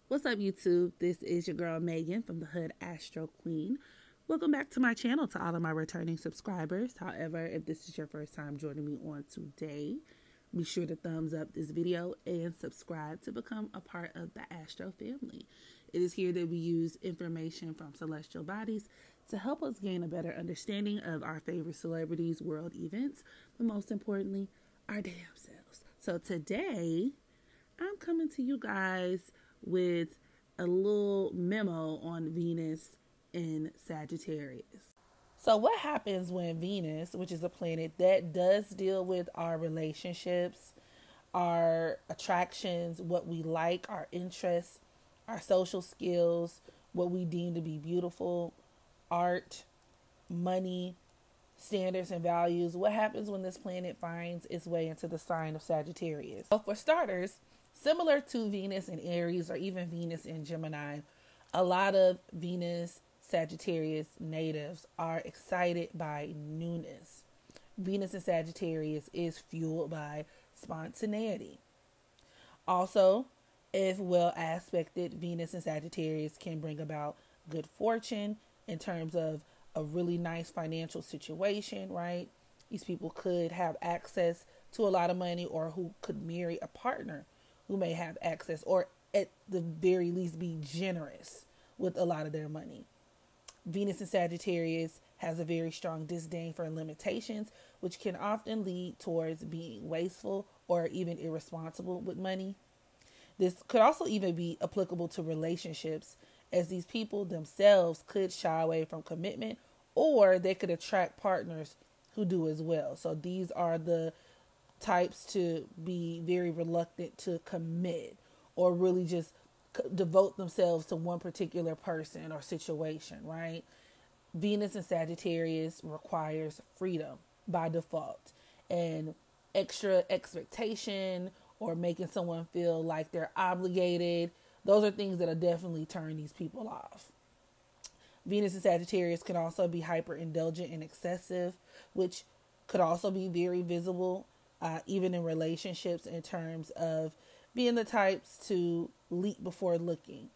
What's up, YouTube? This is your girl Megan from the HoodAstroQ. Welcome back to my channel to all of my returning subscribers. However, if this is your first time joining me on today, be sure to thumbs up this video and subscribe to become a part of the Astro family. It is here that we use information from celestial bodies to help us gain a better understanding of our favorite celebrities, world events, but most importantly, our damn selves. So today, I'm coming to you guys with a little memo on Venus in Sagittarius. So what happens when Venus, which is a planet that does deal with our relationships, our attractions, what we like, our interests, our social skills, what we deem to be beautiful, art, money, standards and values, what happens when this planet finds its way into the sign of Sagittarius? So for starters, similar to Venus in Aries or even Venus in Gemini, a lot of Venus Sagittarius natives are excited by newness. Venus in Sagittarius is fueled by spontaneity. Also, if well aspected, Venus in Sagittarius can bring about good fortune in terms of a really nice financial situation, right? These people could have access to a lot of money, or who could marry a partner who may have access, or at the very least be generous with a lot of their money. Venus in Sagittarius has a very strong disdain for limitations, which can often lead towards being wasteful or even irresponsible with money. This could also even be applicable to relationships, as these people themselves could shy away from commitment, or they could attract partners who do as well. So these are the types to be very reluctant to commit or really just devote themselves to one particular person or situation, right? Venus in Sagittarius requires freedom by default, and extra expectation or making someone feel like they're obligated. Those are things that'll definitely turn these people off. Venus in Sagittarius can also be hyper indulgent and excessive, which could also be very visible even in relationships, in terms of being the types to leap before looking,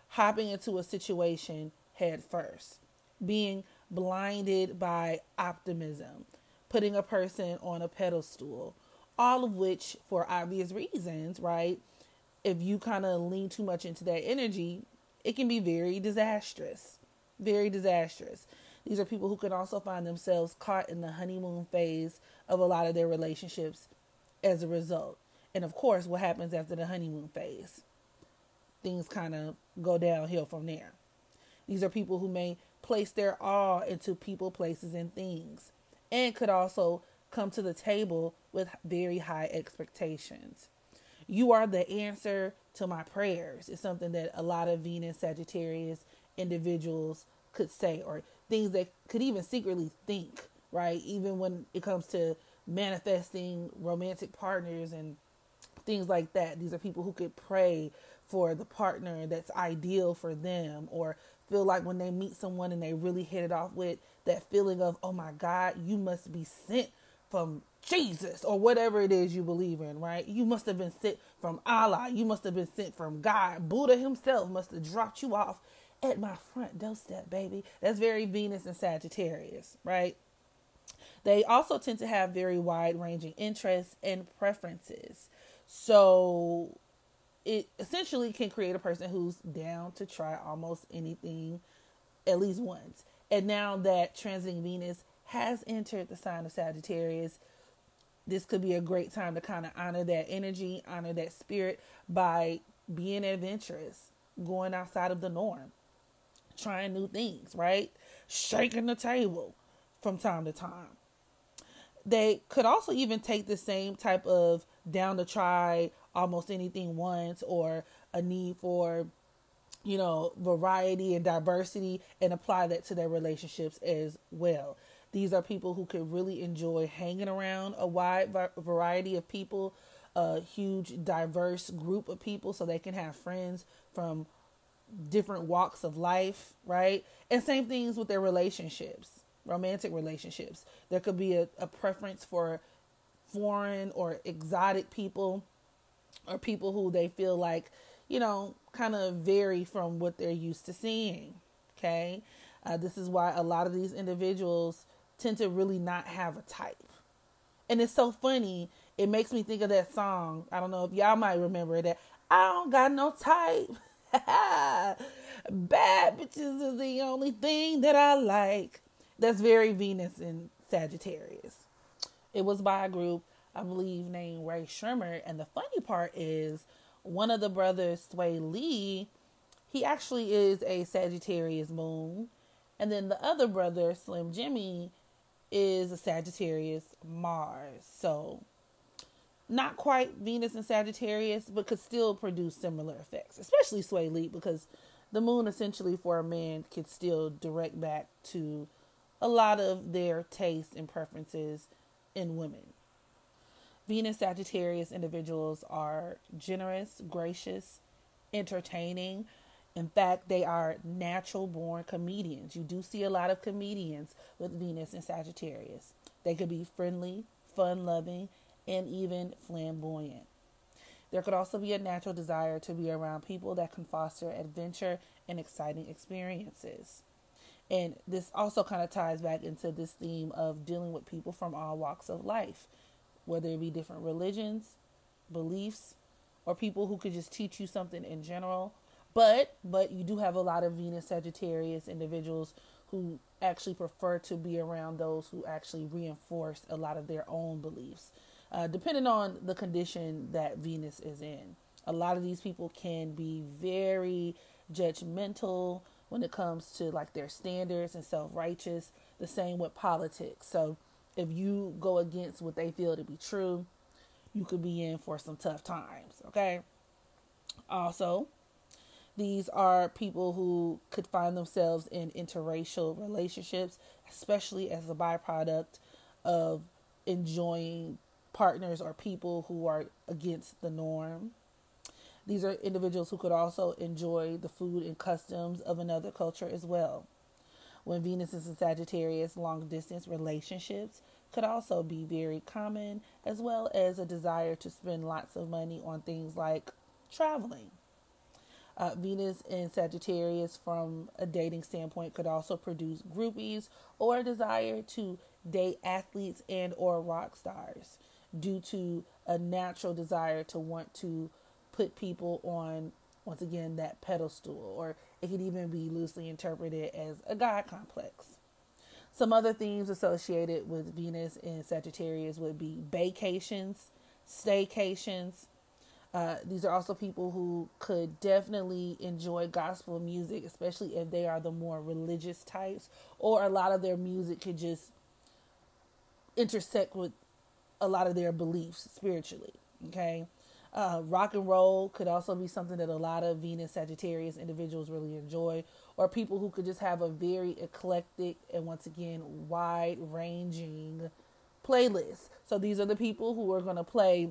hopping into a situation head first, being blinded by optimism, putting a person on a pedestal, all of which for obvious reasons, right? If you kind of lean too much into that energy, it can be very disastrous, very disastrous. These are people who can also find themselves caught in the honeymoon phase of a lot of their relationships as a result. And of course, what happens after the honeymoon phase? Things kind of go downhill from there. These are people who may place their awe into people, places, and things, and could also come to the table with very high expectations. You are the answer to my prayers is something that a lot of Venus Sagittarius individuals could say, or things that could even secretly think, right? Even when it comes to manifesting romantic partners and things like that. These are people who could pray for the partner that's ideal for them, or feel like when they meet someone and they really hit it off with that feeling of, oh my God, you must be sent from Jesus, or whatever it is you believe in, right? You must have been sent from Allah. You must have been sent from God. Buddha himself must have dropped you off at my front doorstep, baby. That's very Venus and Sagittarius, right? They also tend to have very wide-ranging interests and preferences. So it essentially can create a person who's down to try almost anything at least once. And now that transiting Venus has entered the sign of Sagittarius, this could be a great time to kind of honor that energy, honor that spirit by being adventurous, going outside of the norm, trying new things, right? Shaking the table from time to time. They could also even take the same type of down to try almost anything once, or a need for, variety and diversity, and apply that to their relationships as well. These are people who could really enjoy hanging around a wide variety of people, a huge diverse group of people, so they can have friends from different walks of life, right? And same things with their relationships, romantic relationships. There could be a preference for foreign or exotic people, or people who they feel like, kind of vary from what they're used to seeing. Okay. This is why a lot of these individuals tend to really not have a type. And it's so funny. It makes me think of that song. I don't know if y'all might remember that. I don't got no type. Bad bitches is the only thing that I like. That's very Venus and Sagittarius. It was by a group, I believe, named Ray Shrimmer. And the funny part is one of the brothers, Sway Lee, he actually is a Sagittarius moon. And then the other brother, Slim Jimmy, is a Sagittarius Mars. So not quite Venus and Sagittarius, but could still produce similar effects, especially Sway Lee, because the moon essentially for a man could still direct back to a lot of their tastes and preferences in women. Venus Sagittarius individuals are generous, gracious, entertaining. In fact, they are natural born comedians. You do see a lot of comedians with Venus and Sagittarius. They could be friendly, fun-loving, and even flamboyant. There could also be a natural desire to be around people that can foster adventure and exciting experiences. And this also kind of ties back into this theme of dealing with people from all walks of life, whether it be different religions, beliefs, or people who could just teach you something in general. But you do have a lot of Venus Sagittarius individuals who actually prefer to be around those who actually reinforce a lot of their own beliefs, depending on the condition that Venus is in. A lot of these people can be very judgmental when it comes to like their standards and self-righteous. The same with politics. So if you go against what they feel to be true, you could be in for some tough times. Okay. Also, these are people who could find themselves in interracial relationships, especially as a byproduct of enjoying partners or people who are against the norm. These are individuals who could also enjoy the food and customs of another culture as well. When Venus is in Sagittarius, long distance relationships could also be very common, as well as a desire to spend lots of money on things like traveling. Venus in Sagittarius, from a dating standpoint, could also produce groupies or a desire to date athletes and or rock stars due to a natural desire to want to put people on, once again, that pedestal, or it could even be loosely interpreted as a God complex. Some other themes associated with Venus in Sagittarius would be vacations, staycations. These are also people who could definitely enjoy gospel music, especially if they are the more religious types, or a lot of their music could just intersect with a lot of their beliefs spiritually. Okay. Rock and roll could also be something that a lot of Venus Sagittarius individuals really enjoy, or people who could just have a very eclectic and, once again, wide ranging playlist. So these are the people who are going to play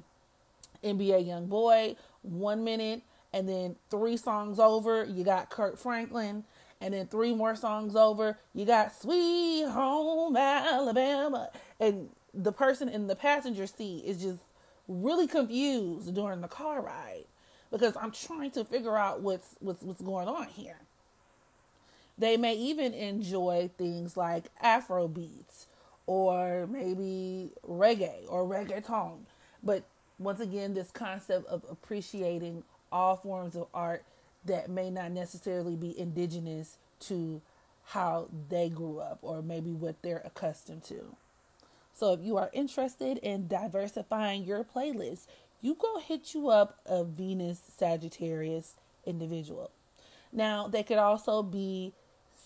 NBA YoungBoy 1 minute, and then 3 songs over you got Kirk Franklin, and then 3 more songs over you got Sweet Home Alabama, and the person in the passenger seat is just really confused during the car ride because I'm trying to figure out what's going on here. They may even enjoy things like Afro beats or maybe reggae or reggaeton, but once again, this concept of appreciating all forms of art that may not necessarily be indigenous to how they grew up or maybe what they're accustomed to. So if you are interested in diversifying your playlist, you go hit you up a Venus Sagittarius individual. Now, they could also be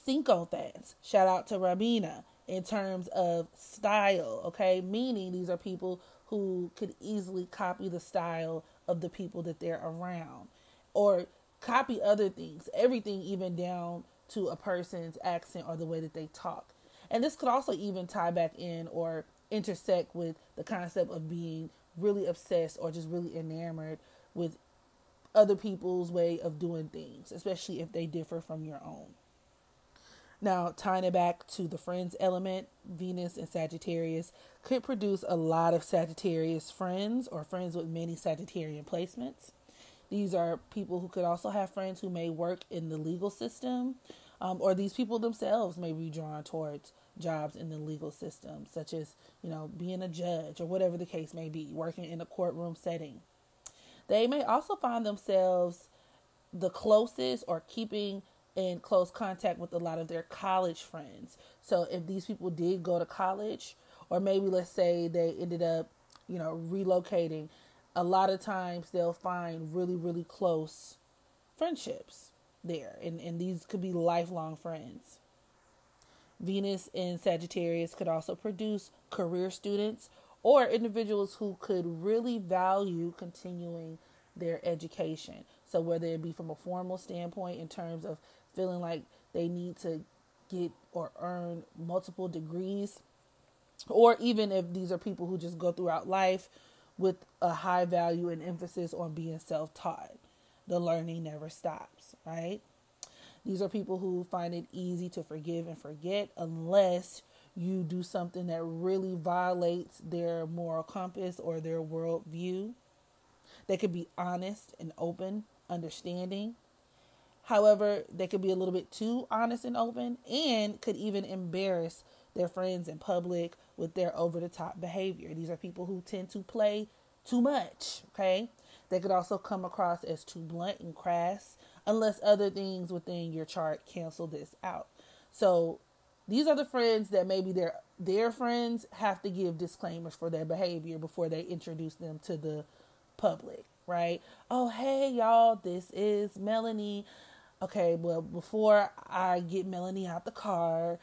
sycophants. Shout out to Rabina in terms of style, okay? Meaning these are people who could easily copy the style of the people that they're around, or copy other things, everything even down to a person's accent or the way that they talk. And this could also even tie back in or intersect with the concept of being really obsessed or just really enamored with other people's way of doing things, especially if they differ from your own. Now, tying it back to the friends element, Venus and Sagittarius could produce a lot of Sagittarius friends or friends with many Sagittarian placements. These are people who could also have friends who may work in the legal system, or these people themselves may be drawn towards jobs in the legal system, such as, being a judge or whatever the case may be, working in a courtroom setting. They may also find themselves the closest or keeping in close contact with a lot of their college friends. So if these people did go to college, or maybe let's say they ended up, relocating, a lot of times they'll find really, really close friendships there. And these could be lifelong friends. Venus in Sagittarius could also produce career students or individuals who could really value continuing their education. So whether it be from a formal standpoint in terms of feeling like they need to get or earn multiple degrees, or even if these are people who just go throughout life with a high value and emphasis on being self-taught. The learning never stops, right? These are people who find it easy to forgive and forget unless you do something that really violates their moral compass or their worldview. They could be honest and open, understanding. However, they could be a little bit too honest and open and could even embarrass their friends in public with their over-the-top behavior. These are people who tend to play too much, okay? They could also come across as too blunt and crass unless other things within your chart cancel this out. So these are the friends that maybe their friends have to give disclaimers for their behavior before they introduce them to the public, right? Oh, hey, y'all, this is Melanie. Okay, well, before I get Melanie out the car,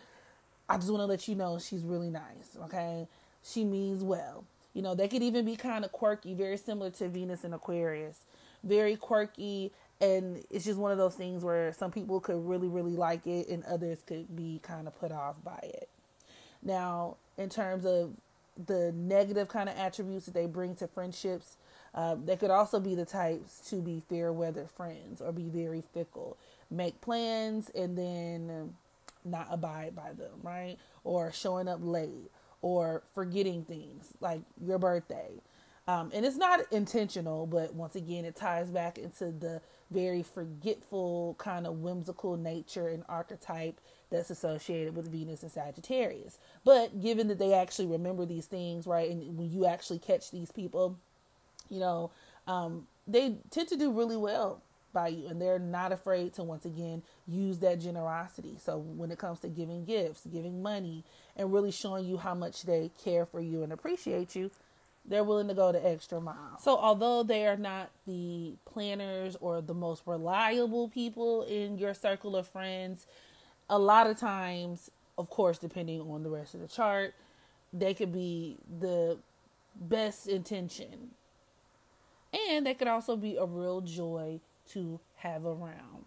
I just want to let you know she's really nice, okay? She means well. They could even be kind of quirky, very similar to Venus and Aquarius. Very quirky, and it's just one of those things where some people could really, really like it and others could be kind of put off by it. Now, in terms of the negative kind of attributes that they bring to friendships, they could also be the types to be fair weather friends or be very fickle. Make plans and then not abide by them, right? Or showing up late or forgetting things like your birthday. And it's not intentional, but once again, it ties back into the very forgetful kind of whimsical nature and archetype that's associated with Venus and Sagittarius. But given that they actually remember these things, right? And when you actually catch these people, they tend to do really well by you, and they're not afraid to, once again, use that generosity. So when it comes to giving gifts, giving money, and really showing you how much they care for you and appreciate you, they're willing to go the extra mile. So although they are not the planners or the most reliable people in your circle of friends, a lot of times, of course, depending on the rest of the chart, they could be the best intention. And they could also be a real joy to have around.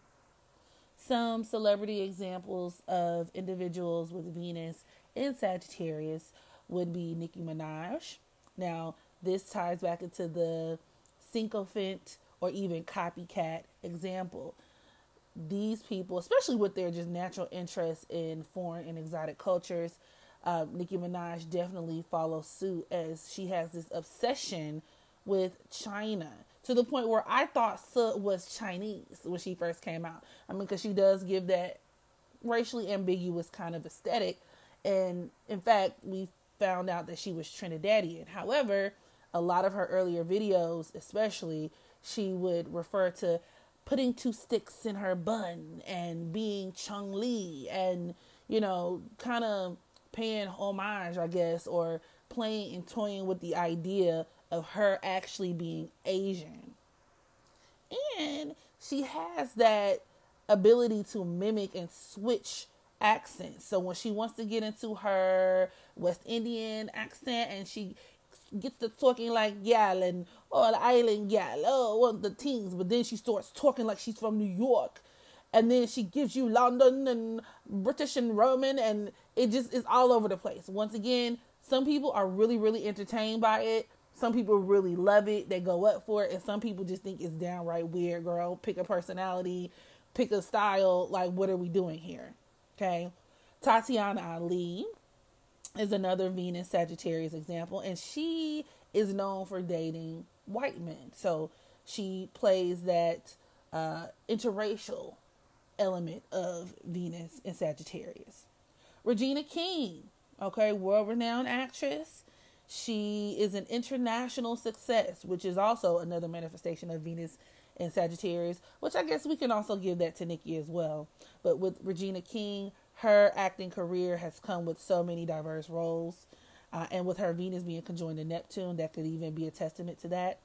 Some celebrity examples of individuals with Venus in Sagittarius would be Nicki Minaj. Now, this ties back into the sycophant or even copycat example. These people, especially with their just natural interest in foreign and exotic cultures, Nicki Minaj definitely follows suit as she has this obsession with China to the point where I thought Suh was Chinese when she first came out. Because she does give that racially ambiguous kind of aesthetic. And in fact, we found out that she was Trinidadian. However, a lot of her earlier videos, especially, she would refer to putting two sticks in her bun and being Chung Li and, kind of paying homage, I guess, or playing and toying with the idea of her actually being Asian. And she has that ability to mimic and switch accents. So when she wants to get into her West Indian accent and she gets to talking like gal and the island gal, one of the things, but then she starts talking like she's from New York, and then she gives you London and British and Roman, and it just is all over the place. Once again, some people are really, really entertained by it. Some people really love it. They go up for it. And some people just think it's downright weird, girl. Pick a personality, pick a style. Like, what are we doing here? Okay. Tatiana Ali is another Venus Sagittarius example. And she is known for dating white men. So She plays that interracial element of Venus and Sagittarius. Regina King, okay, world-renowned actress. She is an international success, which is also another manifestation of Venus and Sagittarius, which I guess we can also give that to Nicki as well. But with Regina King, her acting career has come with so many diverse roles. And with her Venus being conjoined to Neptune, that could even be a testament to that.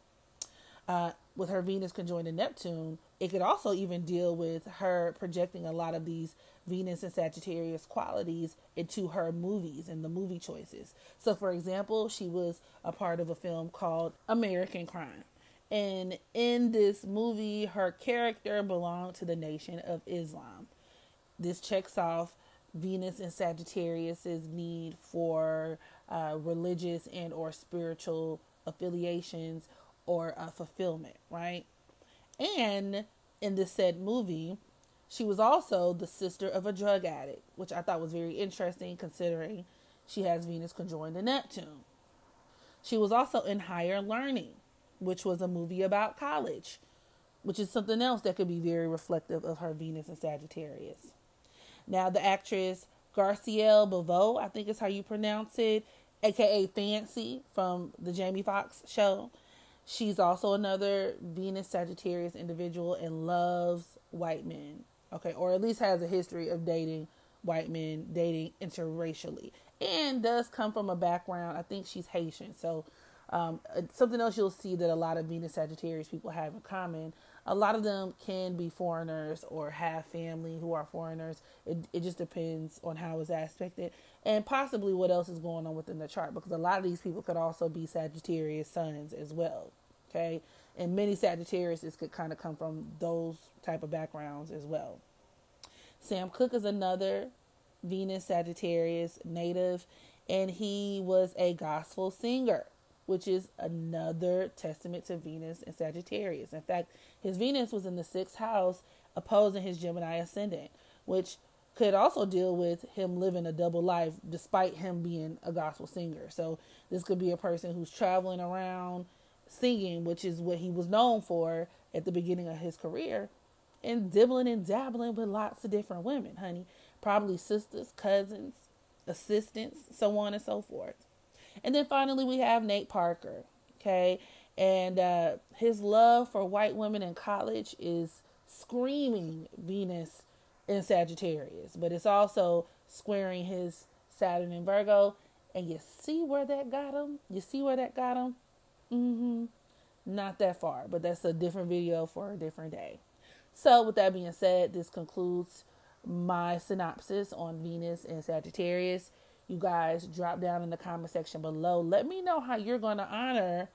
With her Venus conjoined to Neptune, it could also even deal with her projecting a lot of these Venus and Sagittarius qualities into her movies and the movie choices. So, for example, she was a part of a film called American Crime. And in this movie, her character belonged to the Nation of Islam. This checks off Venus and Sagittarius's need for religious and or spiritual affiliations or fulfillment, right? And in this said movie, she was also the sister of a drug addict, which I thought was very interesting considering she has Venus conjoined to Neptune. She was also in Higher Learning, which was a movie about college, which is something else that could be very reflective of her Venus and Sagittarius. Now, the actress Garcielle Bavoe, I think is how you pronounce it, aka Fancy from the Jamie Foxx show. She's also another Venus Sagittarius individual and loves white men, okay, or at least has a history of dating white men, dating interracially, and does come from a background, I think she's Haitian. So something else you'll see that a lot of Venus Sagittarius people have in common, a lot of them can be foreigners or have family who are foreigners. It just depends on how it's aspected and possibly what else is going on within the chart, because a lot of these people could also be Sagittarius suns as well, okay? And many Sagittariuses could kind of come from those type of backgrounds as well. Sam Cooke is another Venus Sagittarius native, and he was a gospel singer, which is another testament to Venus and Sagittarius. In fact, his Venus was in the 6th house opposing his Gemini ascendant, which could also deal with him living a double life despite him being a gospel singer. So this could be a person who's traveling around singing, which is what he was known for at the beginning of his career, and dibbling and dabbling with lots of different women, honey. Probably sisters, cousins, assistants, so on and so forth. And then finally we have Nate Parker, okay? And his love for white women in college is screaming Venus in Sagittarius, but it's also squaring his Saturn in Virgo. And you see where that got him? You see where that got him? Not that far, but that's a different video for a different day. So with that being said, this concludes my synopsis on Venus and Sagittarius. You guys drop down in the comment section below. Let me know how you're going to honor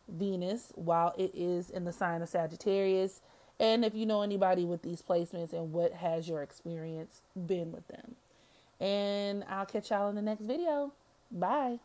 Venus while it is in the sign of Sagittarius. And if you know anybody with these placements and what has your experience been with them. And I'll catch y'all in the next video. Bye.